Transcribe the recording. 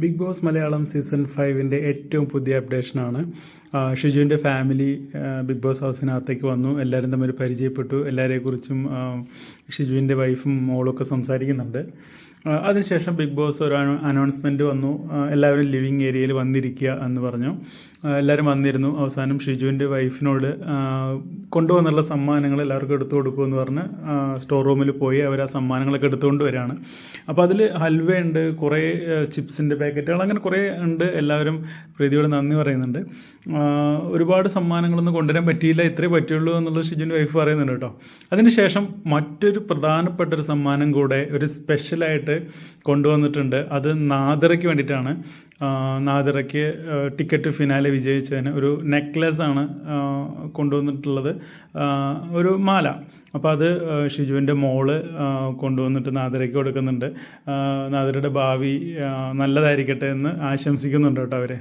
Big boss Malayalam season 5-ൻ്റെ ഏറ്റവും പുതിയ അപ്ഡേഷനാണ്. ഷിജുവിൻ്റെ family big boss ഹൗസിനകത്തേക്ക് വന്നു. എല്ലാവരും തമ്മിൽ പരിചയപ്പെട്ടു. എല്ലാവരെക്കുറിച്ചും ഷിജുവിൻ്റെ വൈഫും മോളൊക്കെ സംസാരിക്കുന്നുണ്ട്. അതിനുശേഷം ബിഗ് ബോസ് ഒരു അനൗൺസ്മെൻറ്റ് വന്നു. എല്ലാവരും ലിവിങ് ഏരിയയിൽ വന്നിരിക്കുക എന്ന് പറഞ്ഞു. എല്ലാവരും വന്നിരുന്നു. അവസാനം ഷിജുവിൻ്റെ വൈഫിനോട് കൊണ്ടുവന്നുള്ള സമ്മാനങ്ങൾ എല്ലാവർക്കും എടുത്തു കൊടുക്കുമെന്ന് പറഞ്ഞ് സ്റ്റോർ റൂമിൽ പോയി അവർ ആ സമ്മാനങ്ങളൊക്കെ എടുത്തുകൊണ്ട് വരികയാണ്. അപ്പോൾ അതിൽ ഹൽവയുണ്ട്, കുറേ ചിപ്സിൻ്റെ പാക്കറ്റുകൾ, അങ്ങനെ കുറേ ഉണ്ട്. എല്ലാവരും പ്രീതിയോട് നന്ദി പറയുന്നുണ്ട്. ഒരുപാട് സമ്മാനങ്ങളൊന്നും കൊണ്ടുവരാൻ പറ്റിയില്ല, ഇത്രേ പറ്റുള്ളൂ എന്നുള്ളത് ഷിജുവിൻ്റെ വൈഫ് പറയുന്നുണ്ട് കേട്ടോ. അതിനുശേഷം മറ്റൊരു പ്രധാനപ്പെട്ടൊരു സമ്മാനം കൂടെ ഒരു സ്പെഷ്യലായിട്ട് കൊണ്ടുവന്നിട്ടുണ്ട്. അത് നാദിറയ്ക്ക് വേണ്ടിയിട്ടാണ്. നാദിറയ്ക്ക് ടിക്കറ്റ് ഫിനാലെ വിജയിച്ചതിന് ഒരു നെക്ലസ് ആണ് കൊണ്ടുവന്നിട്ടുള്ളത്, ഒരു മാല. അപ്പോൾ അത് ഷിജുവിൻ്റെ മോള് കൊണ്ടുവന്നിട്ട് നാദിറയ്ക്ക് കൊടുക്കുന്നുണ്ട്. നാദിറയുടെ ഭാവി നല്ലതായിരിക്കട്ടെ എന്ന് ആശംസിക്കുന്നുണ്ട് കേട്ടോ അവർ.